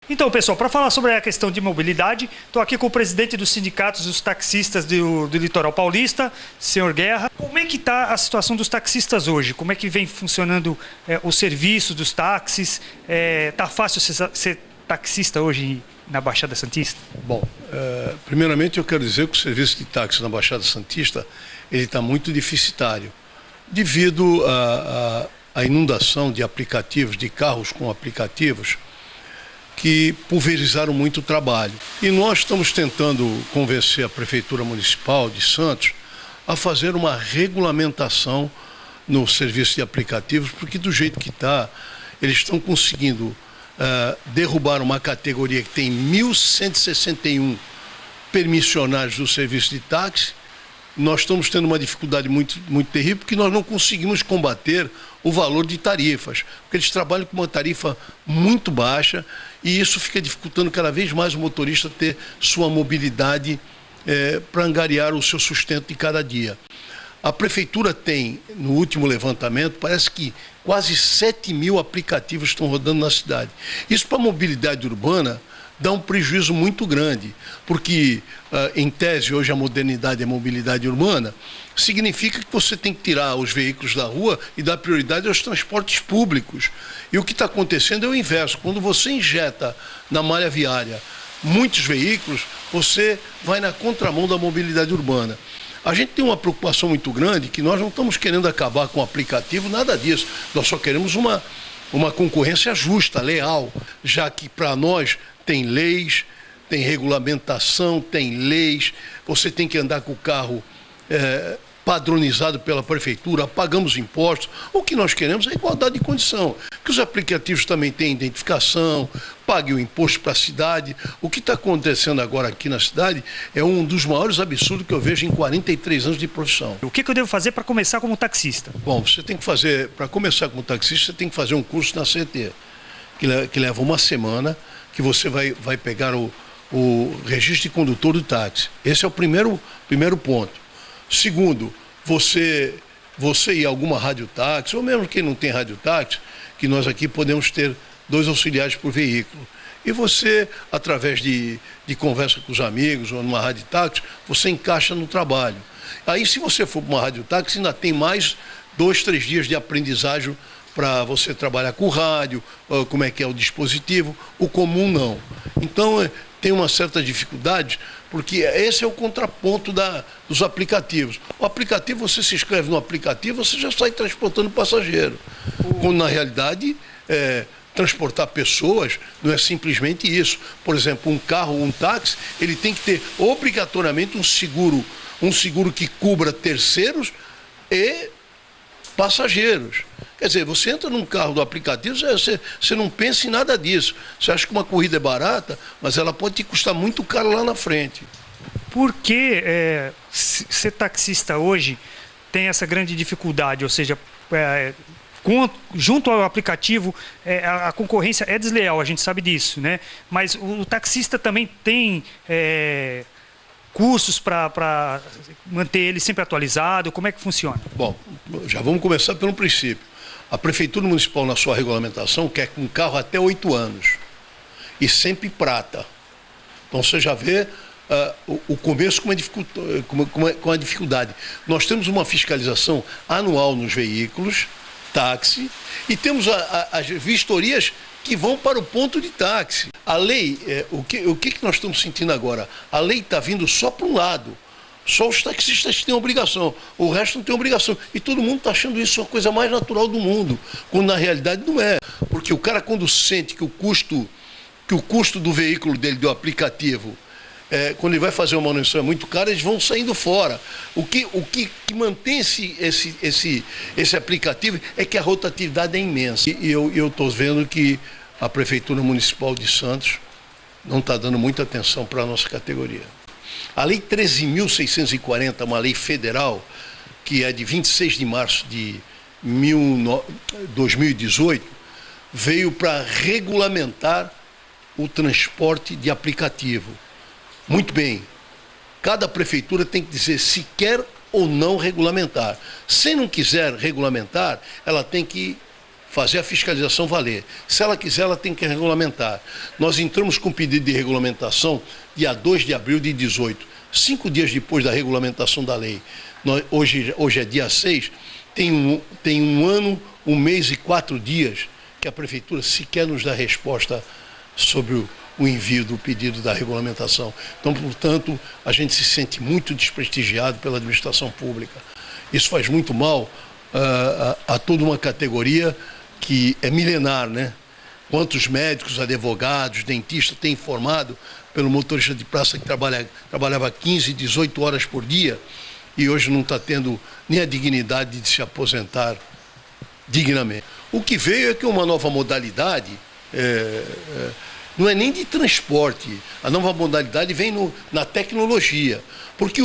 Então, pessoal, para falar sobre a questão de mobilidade, estou aqui com o presidente dos sindicatos dos taxistas do Litoral Paulista, senhor Guerra. Como é que está a situação dos taxistas hoje? Como é que vem funcionando o serviço dos táxis? Está fácil ser taxista hoje na Baixada Santista? Bom, primeiramente eu quero dizer que o serviço de táxi na Baixada Santista ele está muito deficitário, devido à inundação de aplicativos, de carros com aplicativos, que pulverizaram muito o trabalho. E nós estamos tentando convencer a Prefeitura Municipal de Santos a fazer uma regulamentação no serviço de aplicativos, porque do jeito que está, eles estão conseguindo derrubar uma categoria que tem 1.161 permissionários do serviço de táxi. Nós estamos tendo uma dificuldade muito terrível, porque nós não conseguimos combater o valor de tarifas, porque eles trabalham com uma tarifa muito baixa e isso fica dificultando cada vez mais o motorista ter sua mobilidade para angariar o seu sustento de cada dia. A Prefeitura tem, no último levantamento, parece que quase 7.000 aplicativos estão rodando na cidade. Isso para a mobilidade urbana dá um prejuízo muito grande, porque, em tese, hoje a modernidade e a mobilidade urbana significa que você tem que tirar os veículos da rua e dar prioridade aos transportes públicos. E o que está acontecendo é o inverso. Quando você injeta na malha viária muitos veículos, você vai na contramão da mobilidade urbana. A gente tem uma preocupação muito grande, que nós não estamos querendo acabar com o aplicativo, nada disso. Nós só queremos uma concorrência justa, leal, já que para nós tem leis, tem regulamentação, tem leis, você tem que andar com o carro padronizado pela Prefeitura, pagamos impostos. O que nós queremos é igualdade de condição, que os aplicativos também têm identificação, paguem o imposto para a cidade. O que está acontecendo agora aqui na cidade é um dos maiores absurdos que eu vejo em 43 anos de profissão. O que eu devo fazer para começar como taxista? Bom, você tem que fazer, para começar como taxista, você tem que fazer um curso na CT, que leva uma semana, que você vai pegar o registro de condutor do táxi. Esse é o primeiro ponto. Segundo, você ir a alguma radiotáxi, ou mesmo quem não tem radiotáxi, que nós aqui podemos ter 2 auxiliares por veículo. E você, através de conversa com os amigos ou numa radiotáxi, você encaixa no trabalho. Aí, se você for para uma radiotáxi, ainda tem mais 2, 3 dias de aprendizagem para você trabalhar com rádio, como é que é o dispositivo. O comum não. Então, tem uma certa dificuldade, porque esse é o contraponto dos aplicativos. O aplicativo, você se inscreve no aplicativo, você já sai transportando passageiro. Quando, na realidade, transportar pessoas não é simplesmente isso. Por exemplo, um carro ou um táxi, ele tem que ter obrigatoriamente um seguro que cubra terceiros e passageiros. Quer dizer, você entra num carro do aplicativo, você não pensa em nada disso. Você acha que uma corrida é barata, mas ela pode te custar muito caro lá na frente. Por que ser taxista hoje tem essa grande dificuldade? Ou seja, junto ao aplicativo, a concorrência é desleal, a gente sabe disso, né? Mas o taxista também tem cursos para manter ele sempre atualizado? Como é que funciona? Bom, já vamos começar pelo princípio. A Prefeitura Municipal, na sua regulamentação, quer um carro até 8 anos. E sempre prata. Então você já vê o começo com a dificuldade. Nós temos uma fiscalização anual nos veículos, táxi, e temos as vistorias que vão para o ponto de táxi. A lei, o que nós estamos sentindo agora? A lei está vindo só para um lado. Só os taxistas têm obrigação, o resto não tem obrigação. E todo mundo está achando isso a coisa mais natural do mundo, quando na realidade não é. Porque o cara, quando sente que o custo do veículo dele, do aplicativo, quando ele vai fazer uma manutenção é muito caro, eles vão saindo fora. O que mantém esse aplicativo é que a rotatividade é imensa. E eu estou vendo que a Prefeitura Municipal de Santos não está dando muita atenção para a nossa categoria. A Lei 13.640, uma lei federal, que é de 26 de março de 2018, veio para regulamentar o transporte de aplicativo. Muito bem, cada prefeitura tem que dizer se quer ou não regulamentar. Se não quiser regulamentar, ela tem que fazer a fiscalização valer. Se ela quiser, ela tem que regulamentar. Nós entramos com pedido de regulamentação dia 2 de abril de 18, 5 dias depois da regulamentação da lei. Hoje é dia 6, tem um ano, 1 mês e 4 dias que a Prefeitura sequer nos dá resposta sobre o envio do pedido da regulamentação. Então, portanto, a gente se sente muito desprestigiado pela administração pública. Isso faz muito mal a toda uma categoria que é milenar, né? Quantos médicos, advogados, dentistas têm informado pelo motorista de praça que trabalhava 15, 18 horas por dia e hoje não está tendo nem a dignidade de se aposentar dignamente. O que veio é que uma nova modalidade não é nem de transporte, a nova modalidade vem na tecnologia, porque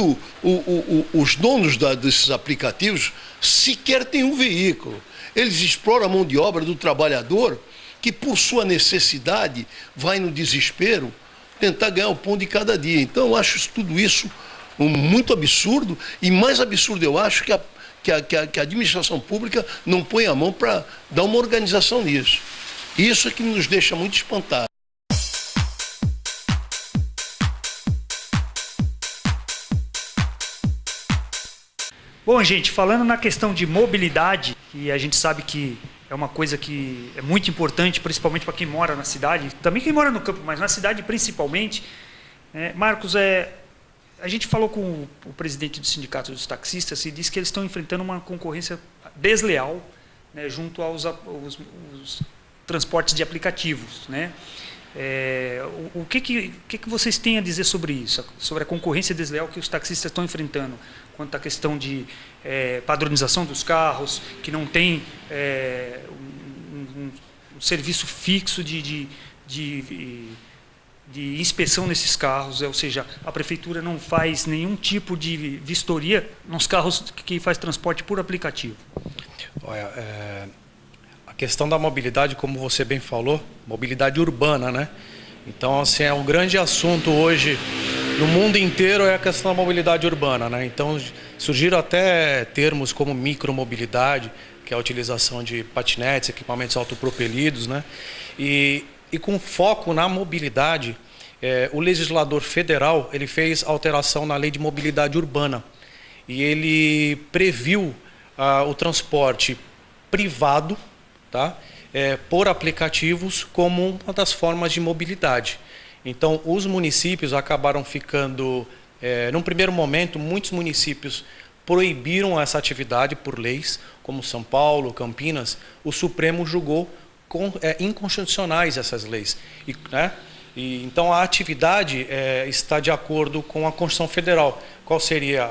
os donos desses aplicativos sequer têm um veículo. Eles exploram a mão de obra do trabalhador que, por sua necessidade, vai no desespero tentar ganhar o pão de cada dia. Então, eu acho tudo isso muito absurdo, e mais absurdo eu acho que a administração pública não põe a mão para dar uma organização nisso. Isso é que nos deixa muito espantados. Bom, gente, falando na questão de mobilidade, que a gente sabe que é uma coisa que é muito importante, principalmente para quem mora na cidade, também quem mora no campo, mas na cidade principalmente. Marcos, a gente falou com o presidente do Sindicato dos Taxistas e disse que eles estão enfrentando uma concorrência desleal, né, junto aos transportes de aplicativos, né? O que vocês têm a dizer sobre isso, sobre a concorrência desleal que os taxistas estão enfrentando, quanto à questão de padronização dos carros, que não tem um serviço fixo de inspeção nesses carros, ou seja, a prefeitura não faz nenhum tipo de vistoria nos carros que faz transporte por aplicativo? Olha, a questão da mobilidade, como você bem falou, mobilidade urbana, né? Então, assim, é um grande assunto hoje no mundo inteiro, é a questão da mobilidade urbana, né? Então, surgiram até termos como micromobilidade, que é a utilização de patinetes, equipamentos autopropelidos, né? E com foco na mobilidade, o legislador federal ele fez alteração na lei de mobilidade urbana e ele previu o transporte privado, tá? Por aplicativos como uma das formas de mobilidade. Então, os municípios acabaram ficando, num primeiro momento, muitos municípios proibiram essa atividade por leis, como São Paulo, Campinas. O Supremo julgou inconstitucionais essas leis. Então, a atividade está de acordo com a Constituição Federal. Qual seria?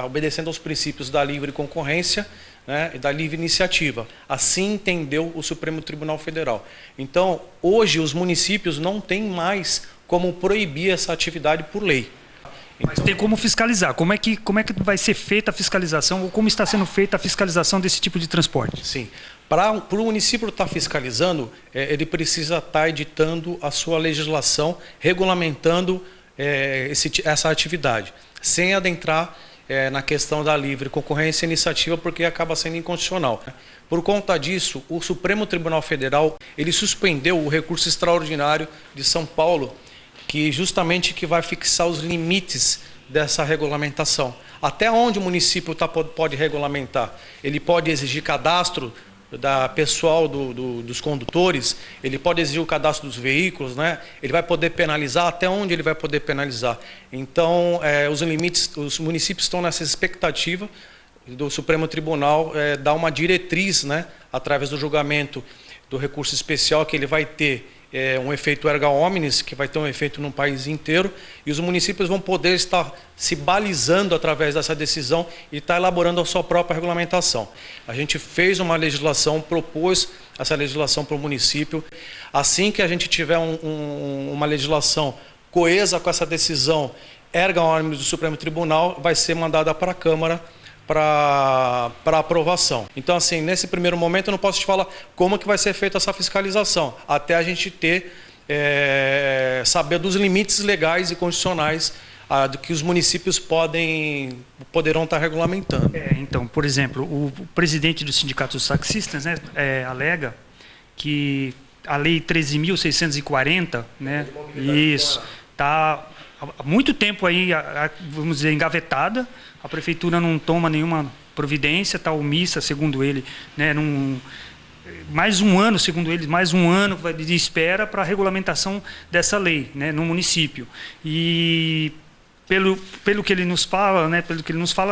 Obedecendo aos princípios da livre concorrência, né, e da livre iniciativa. Assim entendeu o Supremo Tribunal Federal. Então, hoje, os municípios não têm mais como proibir essa atividade por lei. Mas tem como fiscalizar. Como é que vai ser feita a fiscalização, ou como está sendo feita a fiscalização desse tipo de transporte? Sim. Para o município estar fiscalizando, ele precisa estar editando a sua legislação, regulamentando essa atividade, sem adentrar na questão da livre concorrência e iniciativa, porque acaba sendo inconstitucional. Por conta disso, o Supremo Tribunal Federal ele suspendeu o recurso extraordinário de São Paulo, que justamente vai fixar os limites dessa regulamentação. Até onde o município pode regulamentar? Ele pode exigir cadastro da pessoal dos condutores, ele pode exigir o cadastro dos veículos, né? Ele vai poder penalizar, até onde ele vai poder penalizar. Então, os limites, os municípios estão nessa expectativa do Supremo Tribunal dar uma diretriz, né? Através do julgamento do recurso especial, que ele vai ter um efeito erga omnes, que vai ter um efeito no país inteiro, e os municípios vão poder estar se balizando através dessa decisão e estar elaborando a sua própria regulamentação. A gente fez uma legislação, propôs essa legislação para o município. Assim que a gente tiver uma legislação coesa com essa decisão erga omnes do Supremo Tribunal, vai ser mandada para a Câmara para aprovação. Então, assim, nesse primeiro momento eu não posso te falar como que vai ser feita essa fiscalização, até a gente saber dos limites legais e constitucionais do que os municípios poderão estar regulamentando. Então, por exemplo, o presidente do Sindicato dos Taxistas, né, alega que a Lei 13.640, né, isso, está há muito tempo aí, vamos dizer, engavetada. A prefeitura não toma nenhuma providência, está omissa, segundo ele, né, mais um ano, segundo eles, mais um ano de espera para a regulamentação dessa lei, né, no município. E pelo que ele nos fala, né,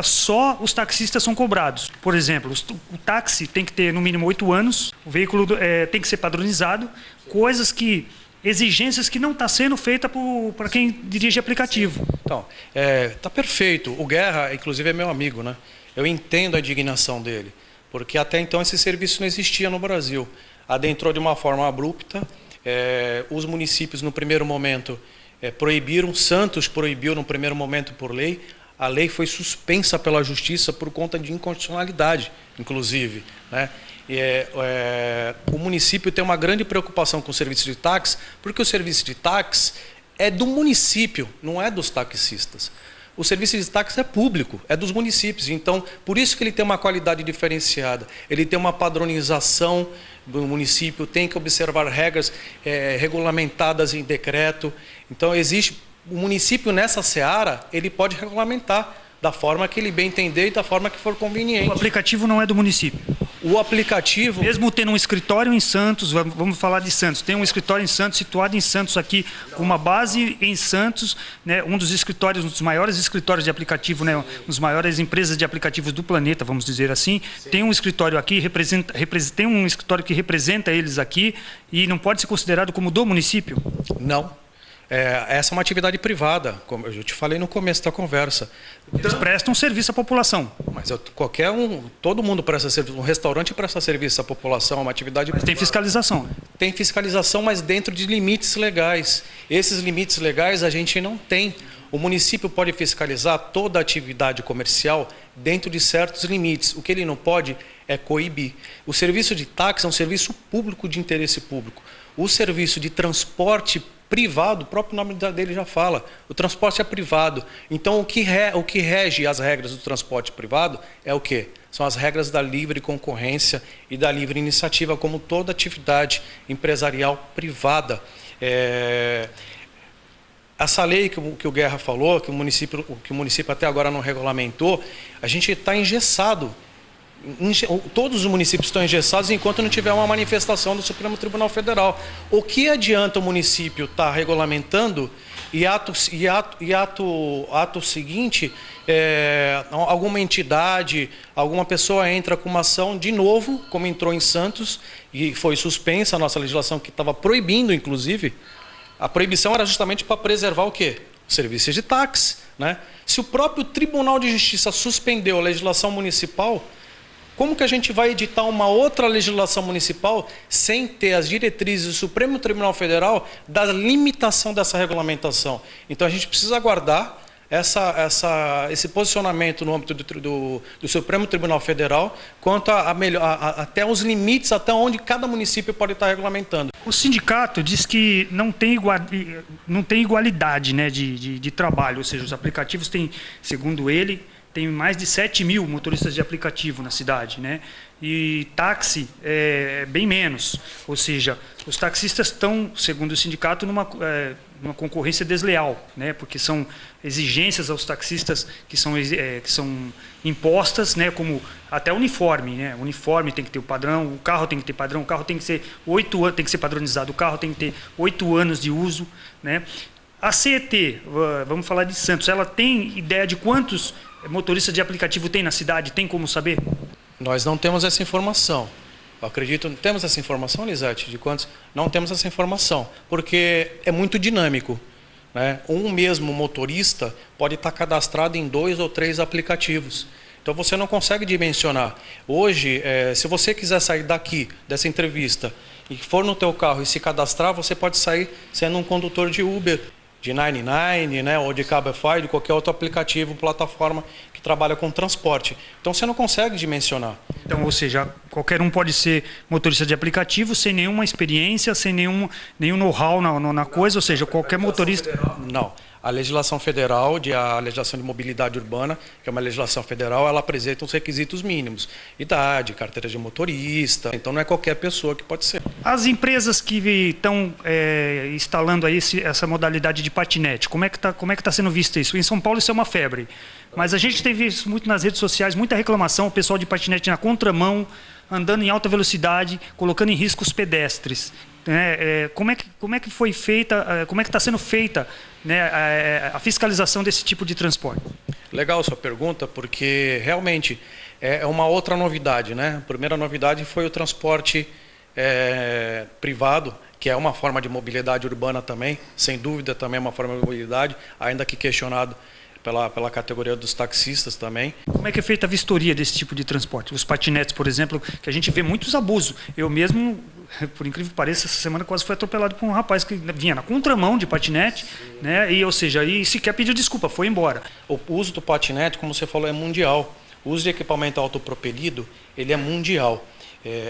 só os taxistas são cobrados. Por exemplo, o táxi tem que ter no mínimo 8 anos, o veículo tem que ser padronizado, exigências que não está sendo feita para quem dirige aplicativo. Então, está perfeito. O Guerra, inclusive, é meu amigo, né? Eu entendo a indignação dele, porque até então esse serviço não existia no Brasil. Adentrou de uma forma abrupta, os municípios no primeiro momento proibiram, Santos proibiu no primeiro momento por lei, a lei foi suspensa pela justiça por conta de inconstitucionalidade, inclusive, né? O município tem uma grande preocupação com o serviço de táxi, porque o serviço de táxi é do município, não é dos taxistas. O serviço de táxi é público, é dos municípios. Então, por isso que ele tem uma qualidade diferenciada. Ele tem uma padronização do município, tem que observar regras regulamentadas em decreto. Então, o município nessa seara, ele pode regulamentar da forma que ele bem entender e da forma que for conveniente. O aplicativo não é do município. O aplicativo... Mesmo tendo um escritório em Santos, vamos falar de Santos, tem um escritório em Santos, situado em Santos aqui, com uma base em Santos, né, um dos maiores escritórios de aplicativo, né, das maiores empresas de aplicativos do planeta, vamos dizer assim, tem um escritório aqui, tem um escritório que representa eles aqui e não pode ser considerado como do município? Não. Essa é uma atividade privada, como eu te falei no começo da conversa. Eles prestam serviço à população. Mas todo mundo presta serviço, um restaurante presta serviço à população, é uma atividade privada. Tem fiscalização. Tem fiscalização, mas dentro de limites legais. Esses limites legais a gente não tem. O município pode fiscalizar toda a atividade comercial dentro de certos limites. O que ele não pode é coibir. O serviço de táxi é um serviço público de interesse público. O serviço de transporte privado, o próprio nome dele já fala, o transporte é privado. Então, o que rege as regras do transporte privado é o quê? São as regras da livre concorrência e da livre iniciativa, como toda atividade empresarial privada. Essa lei que o Guerra falou, que o município até agora não regulamentou, a gente está engessado. Todos os municípios estão engessados enquanto não tiver uma manifestação do Supremo Tribunal Federal. O que adianta o município estar regulamentando e ato seguinte, alguma entidade, alguma pessoa entra com uma ação de novo, como entrou em Santos, e foi suspensa a nossa legislação que estava proibindo, inclusive. A proibição era justamente para preservar o quê? Serviços de táxi, né? Se o próprio Tribunal de Justiça suspendeu a legislação municipal, como que a gente vai editar uma outra legislação municipal sem ter as diretrizes do Supremo Tribunal Federal da limitação dessa regulamentação? Então a gente precisa aguardar esse posicionamento no âmbito do Supremo Tribunal Federal quanto até os limites, até onde cada município pode estar regulamentando. O sindicato diz que não tem igualdade, né, de trabalho, ou seja, os aplicativos têm, segundo ele, tem mais de 7 mil motoristas de aplicativo na cidade, né? E táxi é bem menos. Ou seja, os taxistas estão, segundo o sindicato, numa concorrência desleal, né? Porque são exigências aos taxistas que são impostas, né? Como até uniforme, né? O uniforme tem que ter o padrão, o carro tem que ter padrão, o carro tem que ser 8 anos, tem que ser padronizado, o carro tem que ter 8 anos de uso, né? A CET, vamos falar de Santos, ela tem ideia de quantos motoristas de aplicativo tem na cidade? Tem como saber? Nós não temos essa informação. Eu acredito, temos essa informação, Lisete, de quantos? Não temos essa informação, porque é muito dinâmico, né? Um mesmo motorista pode estar cadastrado em 2 ou 3 aplicativos. Então você não consegue dimensionar. Hoje, se você quiser sair daqui, dessa entrevista, e for no teu carro e se cadastrar, você pode sair sendo um condutor de Uber, de 99, né, ou de Cabify, de qualquer outro aplicativo, plataforma que trabalha com transporte. Então você não consegue dimensionar. Então, ou seja, qualquer um pode ser motorista de aplicativo sem nenhuma experiência, sem nenhum know-how na coisa, ou seja, qualquer motorista... Não. A legislação federal, a legislação de mobilidade urbana, que é uma legislação federal, ela apresenta os requisitos mínimos. Idade, carteira de motorista, então não é qualquer pessoa que pode ser. As empresas que estão instalando aí essa modalidade de patinete, como é que tá sendo visto isso? Em São Paulo isso é uma febre, mas a gente tem visto muito nas redes sociais, muita reclamação, o pessoal de patinete na contramão, andando em alta velocidade, colocando em risco os pedestres. Como é que foi feita, como é que está sendo feita, né, a fiscalização desse tipo de transporte? Legal sua pergunta, porque realmente é uma outra novidade, né? A primeira novidade foi o transporte privado, que é uma forma de mobilidade urbana também, sem dúvida também é uma forma de mobilidade, ainda que questionado pela categoria dos taxistas também. Como é que é feita a vistoria desse tipo de transporte? Os patinetes, por exemplo, que a gente vê muitos abusos. Eu mesmo, por incrível que pareça, essa semana quase fui atropelado por um rapaz que vinha na contramão de patinete, né? Ou seja, sequer pediu desculpa, foi embora. O uso do patinete, como você falou, é mundial. O uso de equipamento autopropelido, ele é mundial.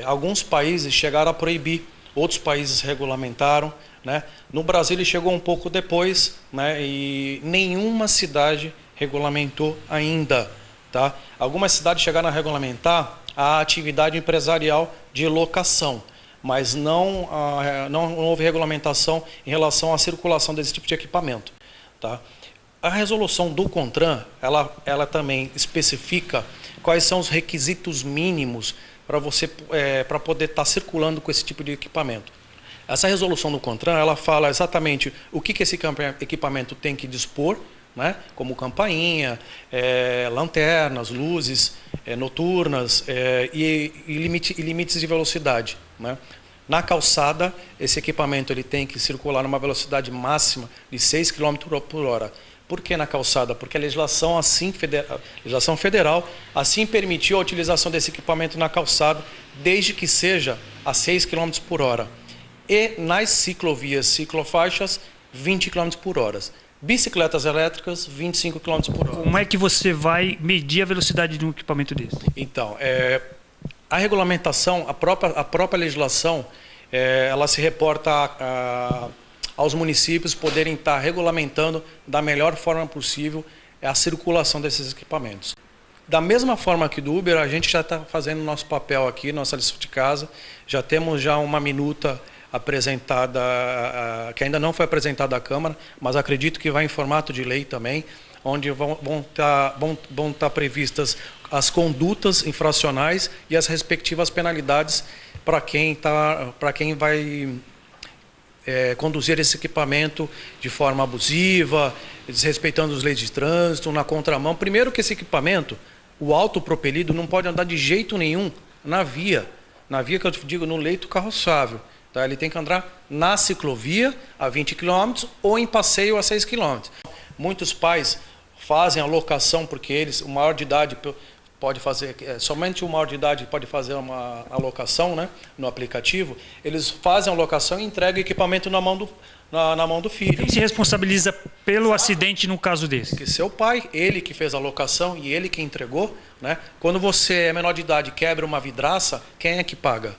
Alguns países chegaram a proibir, outros países regulamentaram, né? No Brasil ele chegou um pouco depois, né? E nenhuma cidade regulamentou ainda. Tá? Algumas cidades chegaram a regulamentar a atividade empresarial de locação, mas não houve regulamentação em relação à circulação desse tipo de equipamento. Tá? A resolução do CONTRAN, ela também especifica quais são os requisitos mínimos para poder estar circulando com esse tipo de equipamento. Essa resolução do CONTRAN, ela fala exatamente o que esse equipamento tem que dispor, né? Como campainha, lanternas, luzes noturnas e limites de velocidade, né? Na calçada, esse equipamento ele tem que circular numa velocidade máxima de 6 km por hora. Por que na calçada? Porque a legislação federal assim permitiu a utilização desse equipamento na calçada, desde que seja a 6 km por hora. E nas ciclovias, ciclofaixas, 20 km por hora. Bicicletas elétricas, 25 km por hora. Como é que você vai medir a velocidade de um equipamento desse? Então, a regulamentação, a própria legislação, ela se reporta aos municípios poderem estar regulamentando da melhor forma possível a circulação desses equipamentos. Da mesma forma que do Uber, a gente já está fazendo nosso papel aqui, nossa lição de casa, já temos uma minuta apresentada, que ainda não foi apresentada à Câmara, mas acredito que vai em formato de lei também, onde vão estar previstas as condutas infracionais e as respectivas penalidades para quem vai conduzir esse equipamento de forma abusiva, desrespeitando as leis de trânsito, na contramão. Primeiro que esse equipamento, o autopropelido, não pode andar de jeito nenhum na via que eu digo, no leito carroçável. Tá? Ele tem que andar na ciclovia a 20 km ou em passeio a 6 km. Muitos pais fazem a locação, porque o maior de idade pode fazer, somente o maior de idade pode fazer uma alocação, né, no aplicativo. Eles fazem a locação e entregam o equipamento na mão do filho. Quem se responsabiliza pelo acidente no caso desse? Que seu pai, ele que fez a locação e ele que entregou, né? Quando você é menor de idade e quebra uma vidraça, quem é que paga?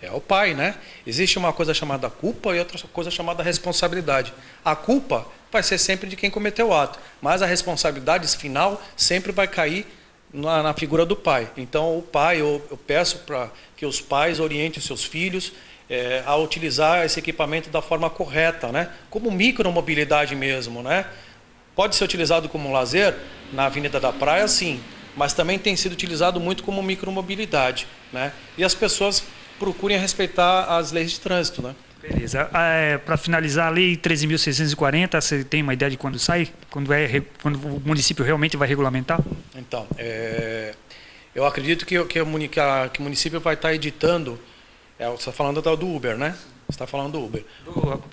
É o pai, né? Existe uma coisa chamada culpa e outra coisa chamada responsabilidade. A culpa vai ser sempre de quem cometeu o ato, mas a responsabilidade final sempre vai cair na figura do pai. Então, o pai, eu peço para que os pais orientem os seus filhos a utilizar esse equipamento da forma correta, né? Como micromobilidade mesmo, né? Pode ser utilizado como lazer na Avenida da Praia, sim, mas também tem sido utilizado muito como micromobilidade, né? E as pessoas procurem respeitar as leis de trânsito, né? Beleza. Para finalizar, a Lei 13.640, você tem uma ideia de quando sai? Quando o município realmente vai regulamentar? Então, eu acredito que o município vai estar editando. Você está falando do Uber, né? Você está falando do Uber. Do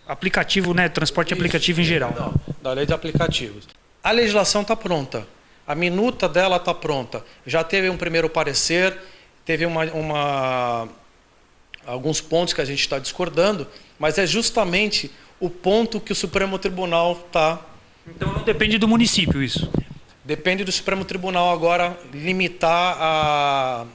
aplicativo, né? Transporte aplicativo em geral. Não, da lei de aplicativos. A legislação está pronta. A minuta dela está pronta. Já teve um primeiro parecer, teve alguns pontos que a gente está discordando, mas é justamente o ponto que o Supremo Tribunal está... Então não depende do município isso? Depende do Supremo Tribunal agora limitar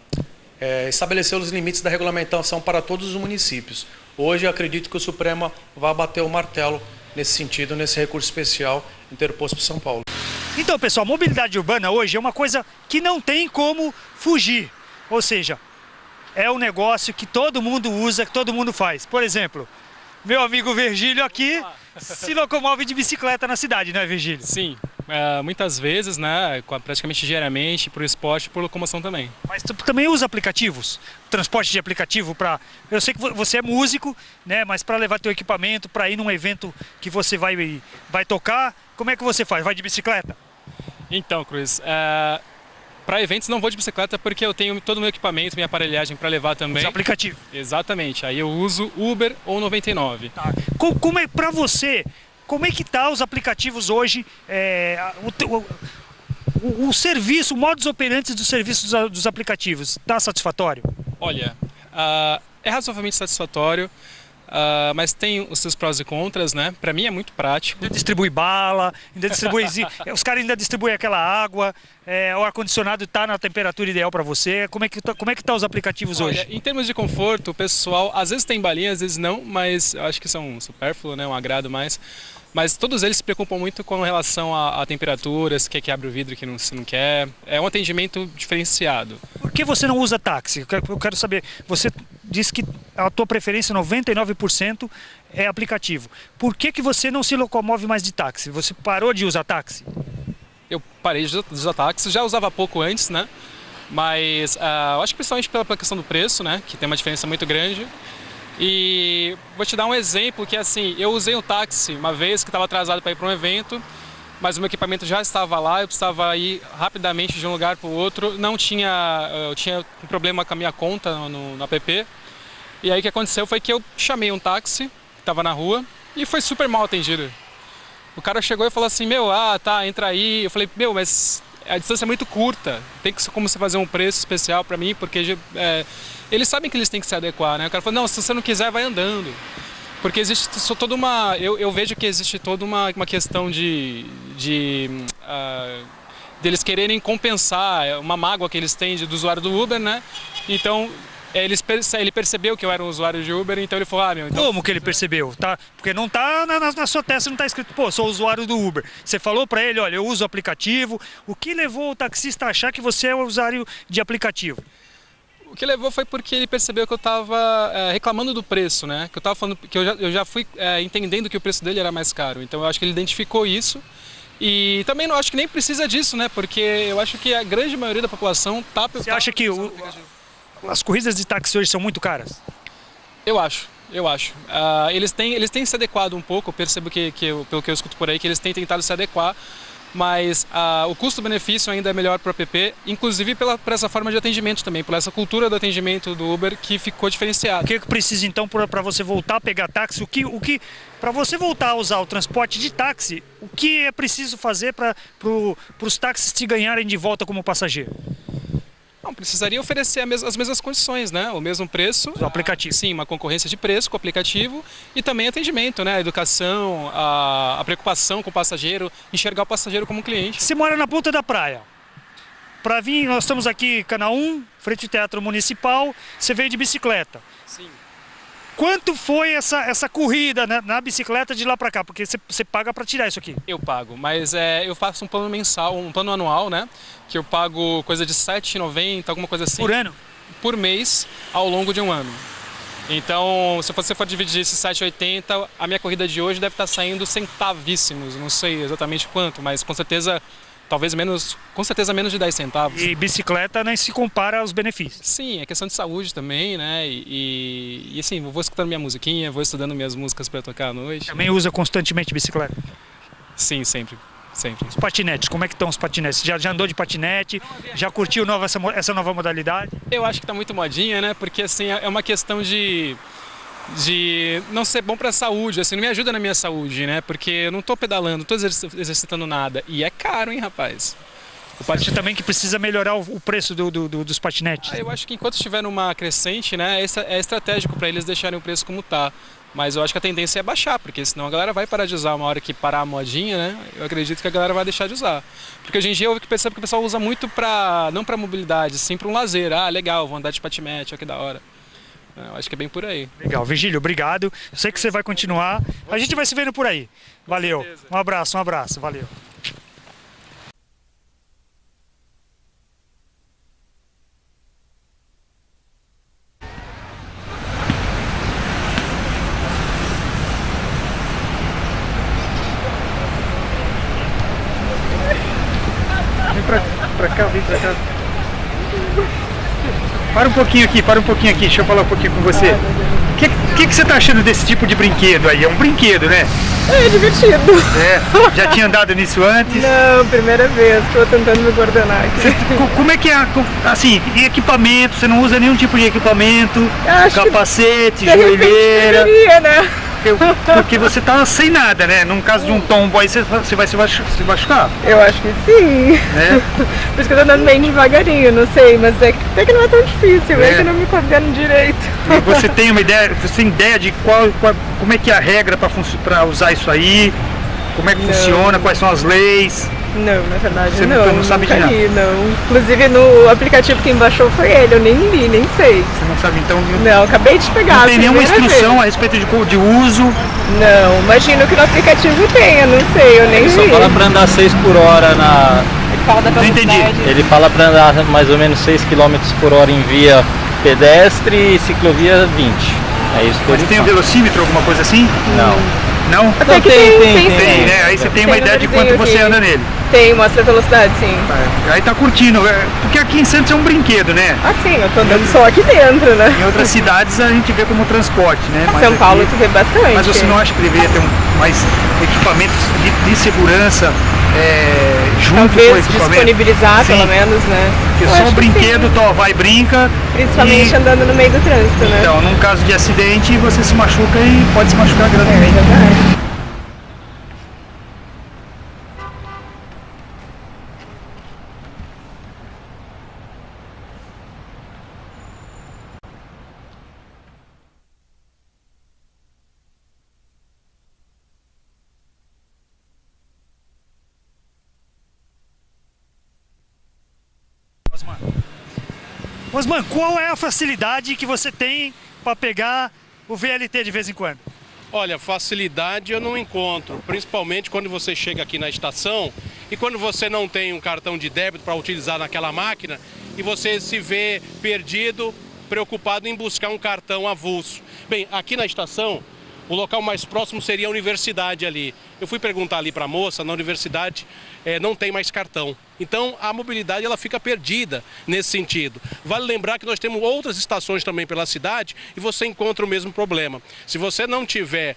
estabelecer os limites da regulamentação para todos os municípios. Hoje acredito que o Supremo vai bater o martelo nesse sentido, nesse recurso especial interposto por São Paulo. Então, pessoal, mobilidade urbana hoje é uma coisa que não tem como fugir. Ou seja, é um negócio que todo mundo usa, que todo mundo faz. Por exemplo, meu amigo Virgílio aqui se locomove de bicicleta na cidade, não é, Virgílio? Sim, muitas vezes, né, praticamente diariamente, por esporte e por locomoção também. Mas tu também usa aplicativos? Transporte de aplicativo para... Eu sei que você é músico, né, mas para levar teu equipamento, para ir num evento que você vai tocar, como é que você faz? Vai de bicicleta? Então, Cruz, para eventos não vou de bicicleta porque eu tenho todo o meu equipamento, minha aparelhagem para levar também. Os aplicativos? Exatamente, aí eu uso Uber ou 99. Tá. Como é para você, como é que tá os aplicativos hoje, o serviço, o modus operandi do serviço dos aplicativos, está satisfatório? Olha, é razoavelmente satisfatório. Mas tem os seus prós e contras, né? Para mim é muito prático. Ainda distribui bala, ainda distribui... os caras ainda distribuem aquela água, o ar-condicionado está na temperatura ideal para você. Como é que tá os aplicativos Olha, hoje? em termos de conforto, o pessoal às vezes tem balinha, às vezes não, mas eu acho que são supérfluo, né? Um agrado mais. Mas todos eles se preocupam muito com relação à temperatura, se quer que abra o vidro, se não quer. É um atendimento diferenciado. Por que você não usa táxi? Eu quero saber. Você disse que a tua preferência, 99%, é aplicativo. Por que você não se locomove mais de táxi? Você parou de usar táxi? Eu parei de usar táxi, já usava pouco antes, né? Mas eu acho que principalmente pela questão do preço, né? Que tem uma diferença muito grande. E vou te dar um exemplo que assim, eu usei um táxi uma vez que estava atrasado para ir para um evento, mas o meu equipamento já estava lá, eu precisava ir rapidamente de um lugar para o outro, eu tinha um problema com a minha conta no app, e aí o que aconteceu foi que eu chamei um táxi, que estava na rua, e foi super mal atendido. O cara chegou e falou assim, tá, entra aí, eu falei, mas a distância é muito curta, tem como você fazer um preço especial para mim, porque eles sabem que eles têm que se adequar, né? O cara falou, não, se você não quiser, vai andando. Porque existe toda uma... Eu vejo que existe toda uma questão deles quererem compensar uma mágoa que eles têm do usuário do Uber, né? Então, ele percebeu que eu era um usuário de Uber, então ele falou, então... Como que ele percebeu? Tá? Porque não tá na sua testa, não tá escrito, sou usuário do Uber. Você falou para ele, olha, eu uso o aplicativo. O que levou o taxista a achar que você é um usuário de aplicativo? O que levou foi porque ele percebeu que eu estava reclamando do preço, né? Que eu estava falando que eu já fui entendendo que o preço dele era mais caro. Então eu acho que ele identificou isso. E também não acho que nem precisa disso, né? Porque eu acho que a grande maioria da população tá... Você acha que as corridas de táxi hoje são muito caras? Eu acho. Eles têm se adequado um pouco, eu percebo pelo que eu escuto por aí, que eles têm tentado se adequar. Mas o custo-benefício ainda é melhor para o app, inclusive por essa forma de atendimento também, por essa cultura do atendimento do Uber que ficou diferenciada. O que precisa então para você voltar a pegar táxi? Para você voltar a usar o transporte de táxi, o que é preciso fazer para os táxis te ganharem de volta como passageiro? Não, precisaria oferecer as mesmas condições, né? O mesmo preço. O aplicativo. Sim, uma concorrência de preço com o aplicativo e também atendimento, né? A educação, a preocupação com o passageiro, enxergar o passageiro como cliente. Você mora na ponta da praia. Para vir, nós estamos aqui, Canal 1, frente ao Teatro Municipal, você veio de bicicleta. Sim. Quanto foi essa corrida, né, na bicicleta de lá para cá? Porque você paga para tirar isso aqui. Eu pago, mas eu faço um plano mensal, um plano anual, né? Que eu pago coisa de R$ 7,90, alguma coisa assim. Por ano? Por mês, ao longo de um ano. Então, se você for dividir esses 7,80, a minha corrida de hoje deve estar saindo centavíssimos. Não sei exatamente quanto, mas com certeza... Talvez com certeza menos de 10 centavos. E bicicleta nem se compara aos benefícios. Sim, é questão de saúde também, né? E assim, eu vou escutando minha musiquinha, vou estudando minhas músicas para tocar à noite. Também usa constantemente bicicleta? Sim, sempre. Os patinetes, como é que estão os patinetes? Já andou de patinete? Já curtiu essa nova modalidade? Eu acho que está muito modinha, né? Porque assim, é uma questão de não ser bom para a saúde, assim, não me ajuda na minha saúde, né? Porque eu não estou pedalando, não estou exercitando nada. E é caro, hein, rapaz? Você acha também que precisa melhorar o preço dos patinetes? Eu acho que enquanto estiver numa crescente, né, é estratégico para eles deixarem o preço como está. Mas eu acho que a tendência é baixar, porque senão a galera vai parar de usar uma hora que parar a modinha, né? Eu acredito que a galera vai deixar de usar. Porque hoje em dia eu percebo que o pessoal usa muito não para mobilidade, sim para um lazer. Ah, legal, vou andar de patinete, olha que da hora. Eu acho que é bem por aí. Legal. Virgílio, obrigado. Eu sei que você vai continuar. A gente vai se vendo por aí. Valeu. Um abraço, valeu. Vem pra cá, vem pra cá. Para um pouquinho aqui, deixa eu falar um pouquinho com você. O que você tá achando desse tipo de brinquedo aí? É um brinquedo, né? É divertido. É, já tinha andado nisso antes? Não, primeira vez, estou tentando me coordenar aqui. Como é que é, assim, e equipamento? Você não usa nenhum tipo de equipamento? Acho capacete, de repente joelheira? deveria, né? Porque você tá sem nada, né? Num caso de um tombo aí, você vai se machucar? Eu acho que sim. É? Por isso que eu tô andando bem devagarinho, não sei, mas até que não é tão difícil, é que eu não me coordeno direito. E você tem uma ideia, você tem ideia de como é que é a regra para usar isso aí? Como é que funciona? Quais são as leis? Não, na verdade Você não sabe de nunca nada? li, não. Inclusive no aplicativo que embaixou foi ele, eu nem li, nem sei. Você não sabe então? Não, acabei de pegar. Não tem nenhuma primeira instrução vez. a respeito de uso? Não, imagino que no aplicativo tenha, não sei, eu nem Ele só vi. fala pra andar 6 por hora na... Ele fala da Não entendi. velocidade. Ele fala pra andar mais ou menos 6 km por hora em via pedestre e ciclovia 20. É isso que Mas ele tem um fala. velocímetro, alguma coisa assim? Não. Não? Até Não, que tem, sim. Tem, né? Aí você tem uma Tem ideia de quanto numerozinho você aqui. anda nele. Tem, mostra a velocidade, sim. Aí tá curtindo, porque aqui em Santos é um brinquedo, né? Ah, sim, eu tô andando só aqui dentro, né? Em outras cidades a gente vê como transporte, né? Mas São aqui- Paulo tu vê bastante. Mas você não acha que deveria ter mais equipamentos de segurança junto com o Talvez equipamento? disponibilizar, Sim. pelo menos, né? Porque Eu só acho o que brinquedo, sim. vai e brinca. Principalmente e, andando no meio do trânsito, né? então, num caso de acidente, você se machuca e pode se machucar É gravemente. verdade. Osman, qual é a facilidade que você tem para pegar o VLT de vez em quando? Olha, facilidade eu não encontro, principalmente quando você chega aqui na estação e quando você não tem um cartão de débito para utilizar naquela máquina e você se vê perdido, preocupado em buscar um cartão avulso. Bem, aqui na estação, o local mais próximo seria a universidade ali. Eu fui perguntar ali para a moça, na universidade não tem mais cartão. Então a mobilidade ela fica perdida nesse sentido. Vale lembrar que nós temos outras estações também pela cidade e você encontra o mesmo problema. Se você não tiver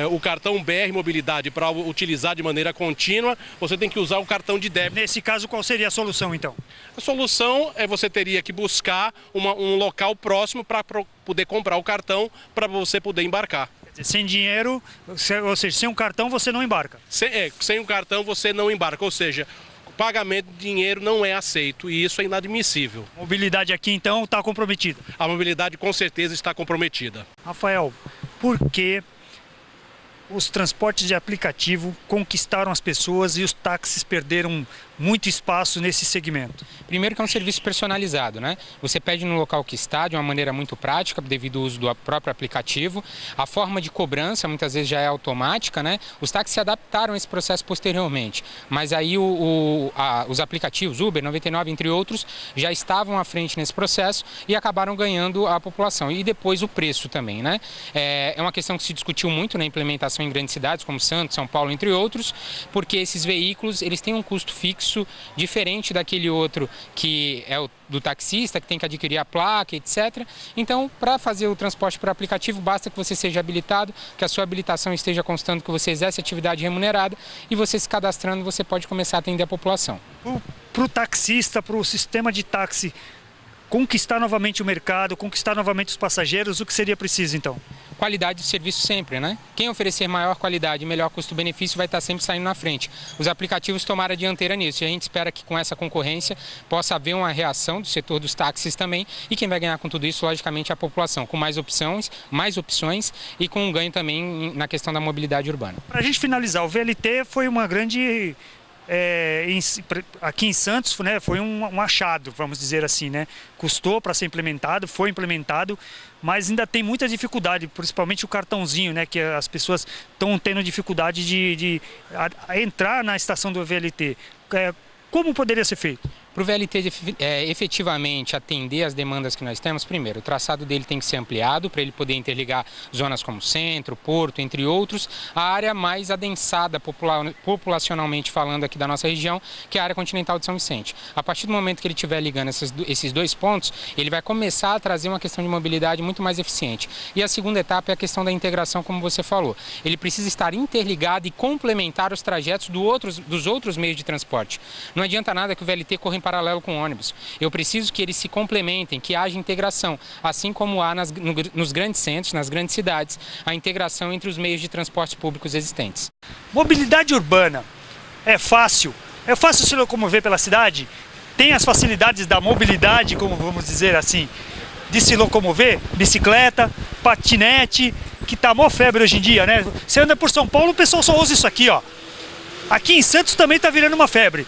o cartão BR Mobilidade para utilizar de maneira contínua, você tem que usar o cartão de débito. Nesse caso, qual seria a solução então? A solução é você teria que buscar um local próximo para poder comprar o cartão para você poder embarcar. Quer dizer, sem dinheiro, ou seja, sem um cartão você não embarca. Sem o cartão você não embarca, ou seja, pagamento de dinheiro não é aceito e isso é inadmissível. A mobilidade aqui então está comprometida. A mobilidade com certeza está comprometida. Rafael, por que os transportes de aplicativo conquistaram as pessoas e os táxis perderam muito espaço nesse segmento? Primeiro que é um serviço personalizado, né? Você pede no local que está, de uma maneira muito prática, devido ao uso do próprio aplicativo. A forma de cobrança muitas vezes já é automática, né? Os táxis se adaptaram a esse processo posteriormente, mas aí os aplicativos, Uber, 99, entre outros, já estavam à frente nesse processo e acabaram ganhando a população. E depois o preço também, né? É uma questão que se discutiu muito na implementação em grandes cidades, como Santos, São Paulo, entre outros, porque esses veículos, eles têm um custo fixo diferente daquele outro que é o do taxista, que tem que adquirir a placa, etc. Então, para fazer o transporte por aplicativo, basta que você seja habilitado, que a sua habilitação esteja constando que você exerce atividade remunerada e você se cadastrando, você pode começar a atender a população. Para o taxista, para o sistema de táxi conquistar novamente o mercado, conquistar novamente os passageiros, o que seria preciso então? Qualidade de serviço sempre, né? Quem oferecer maior qualidade e melhor custo-benefício vai estar sempre saindo na frente. Os aplicativos tomaram a dianteira nisso e a gente espera que com essa concorrência possa haver uma reação do setor dos táxis também e quem vai ganhar com tudo isso, logicamente, é a população, com mais opções e com um ganho também na questão da mobilidade urbana. Para a gente finalizar, o VLT foi uma grande aqui em Santos, né, foi um achado, vamos dizer assim, né? Custou para ser implementado, foi implementado, mas ainda tem muita dificuldade, principalmente o cartãozinho, né? Que as pessoas estão tendo dificuldade de entrar na estação do VLT. Como poderia ser feito? Para o VLT efetivamente atender as demandas que nós temos, primeiro, o traçado dele tem que ser ampliado para ele poder interligar zonas como Centro, Porto, entre outros, a área mais adensada populacionalmente falando aqui da nossa região, que é a área continental de São Vicente. A partir do momento que ele estiver ligando esses dois pontos, ele vai começar a trazer uma questão de mobilidade muito mais eficiente. E a segunda etapa é a questão da integração, como você falou. Ele precisa estar interligado e complementar os trajetos dos outros meios de transporte. Não adianta nada que o VLT corra em paralelo com o ônibus. Eu preciso que eles se complementem, que haja integração, assim como há nos grandes centros, nas grandes cidades, a integração entre os meios de transporte públicos existentes. Mobilidade urbana é fácil? É fácil se locomover pela cidade? Tem as facilidades da mobilidade, como vamos dizer assim, de se locomover? Bicicleta, patinete, que tá mó febre hoje em dia, né? Você anda por São Paulo, o pessoal só usa isso aqui, ó. Aqui em Santos também tá virando uma febre.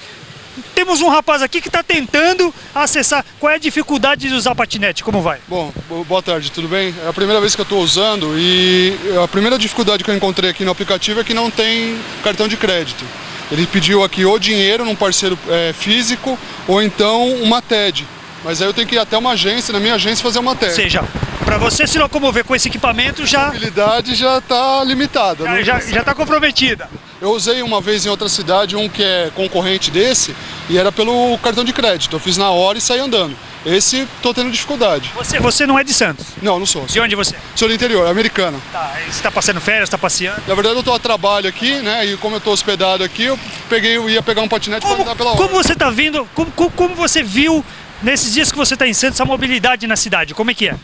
Temos um rapaz aqui que está tentando acessar. Qual é a dificuldade de usar patinete? Como vai? Bom, boa tarde, tudo bem? É a primeira vez que eu estou usando e a primeira dificuldade que eu encontrei aqui no aplicativo é que não tem cartão de crédito. Ele pediu aqui ou dinheiro num parceiro físico ou então uma TED. Mas aí eu tenho que ir até uma agência, na minha agência, fazer uma TED. Ou seja, para você se locomover com esse equipamento já... A mobilidade já está limitada. Já está comprometida. Eu usei uma vez em outra cidade um que é concorrente desse e era pelo cartão de crédito. Eu fiz na hora e saí andando. Esse estou tendo dificuldade. Você não é de Santos? Não, não sou. De onde você é? Sou do interior, Americana. Tá, você está passando férias, está passeando? Na verdade eu estou a trabalho aqui, né? E como eu estou hospedado aqui, eu ia pegar um patinete para andar pela hora. Como você está vindo, como você viu nesses dias que você está em Santos a mobilidade na cidade? Como é que é?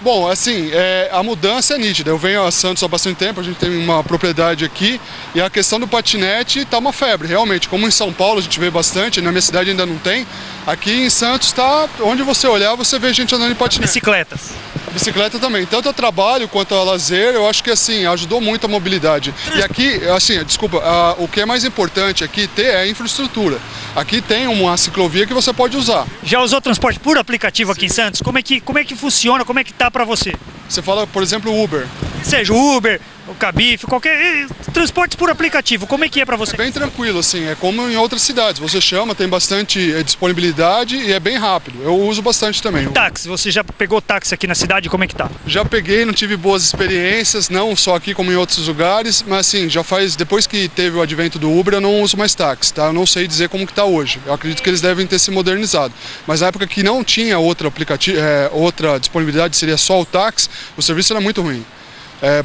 Bom, assim, a mudança é nítida. Eu venho a Santos há bastante tempo, a gente tem uma propriedade aqui e a questão do patinete está uma febre, realmente. Como em São Paulo a gente vê bastante, na minha cidade ainda não tem, aqui em Santos está, onde você olhar, você vê gente andando de patinete. Bicicletas? Bicicleta também, tanto a trabalho quanto a lazer, eu acho que assim, ajudou muito a mobilidade. E aqui, assim, desculpa, o que é mais importante aqui é a infraestrutura. Aqui tem uma ciclovia que você pode usar. Já usou transporte por aplicativo aqui em Santos? Como é que funciona, como é que tá para você? Você fala, por exemplo, o Uber. Seja o Uber, o Cabify, qualquer transporte por aplicativo, como é que é para você? É bem tranquilo, assim, é como em outras cidades. Você chama, tem bastante disponibilidade e é bem rápido. Eu uso bastante também. Táxi, você já pegou táxi aqui na cidade, como é que tá? Já peguei, não tive boas experiências, não só aqui como em outros lugares, mas assim, depois que teve o advento do Uber, eu não uso mais táxi, tá? Eu não sei dizer como que tá hoje. Eu acredito que eles devem ter se modernizado. Mas na época que não tinha outra disponibilidade, seria só o táxi, o serviço era muito ruim.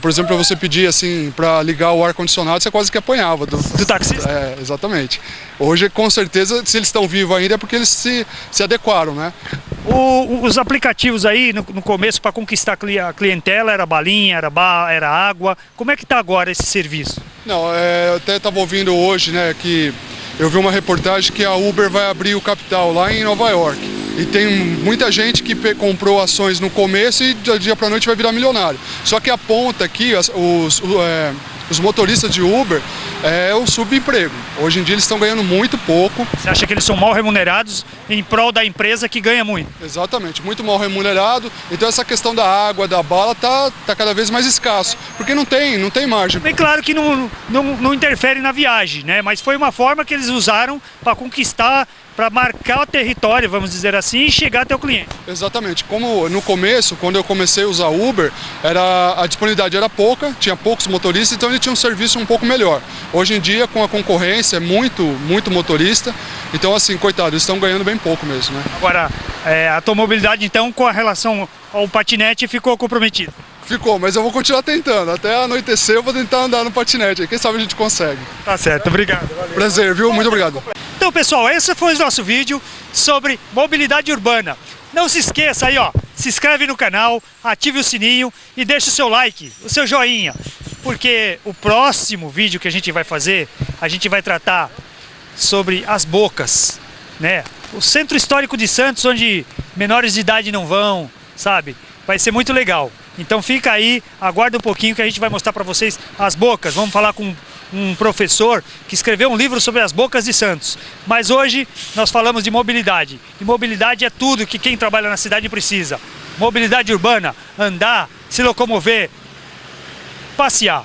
Por exemplo, para você pedir assim para ligar o ar-condicionado, você quase que apanhava do taxista? Exatamente. Hoje, com certeza, se eles estão vivos ainda é porque eles se adequaram, né? Os aplicativos aí, no começo, para conquistar a clientela, era balinha, era água. Como é que está agora esse serviço? Não, eu até estava ouvindo hoje, né, que eu vi uma reportagem que a Uber vai abrir o capital lá em Nova York. E tem muita gente que comprou ações no começo e do dia para noite vai virar milionário. Só que aponta aqui os motoristas de Uber é o subemprego. Hoje em dia eles estão ganhando muito pouco. Você acha que eles são mal remunerados em prol da empresa que ganha muito? Exatamente, muito mal remunerado. Então essa questão da água, da bala tá cada vez mais escasso, porque não tem margem. Bem claro que não interfere na viagem, né? Mas foi uma forma que eles usaram para conquistar, para marcar o território, vamos dizer assim, e chegar até o cliente. Exatamente. Como no começo, quando eu comecei a usar Uber, a disponibilidade era pouca, tinha poucos motoristas, então ele tinha um serviço um pouco melhor. Hoje em dia, com a concorrência, muito motorista, então assim, coitado, eles estão ganhando bem pouco mesmo, né? Agora, a tua mobilidade, então, com a relação ao patinete, ficou comprometida? Ficou, mas eu vou continuar tentando. Até anoitecer eu vou tentar andar no patinete. Quem sabe a gente consegue. Tá certo, obrigado. Valeu. Prazer, viu? Muito obrigado. Então, pessoal, esse foi o nosso vídeo sobre mobilidade urbana. Não se esqueça aí, ó, se inscreve no canal, ative o sininho e deixe o seu like, o seu joinha. Porque o próximo vídeo que a gente vai fazer, a gente vai tratar sobre as bocas, né? O centro histórico de Santos, onde menores de idade não vão, sabe? Vai ser muito legal. Então fica aí, aguarda um pouquinho que a gente vai mostrar para vocês as bocas. Vamos falar com um professor que escreveu um livro sobre as bocas de Santos. Mas hoje nós falamos de mobilidade. E mobilidade é tudo que quem trabalha na cidade precisa. Mobilidade urbana, andar, se locomover, passear.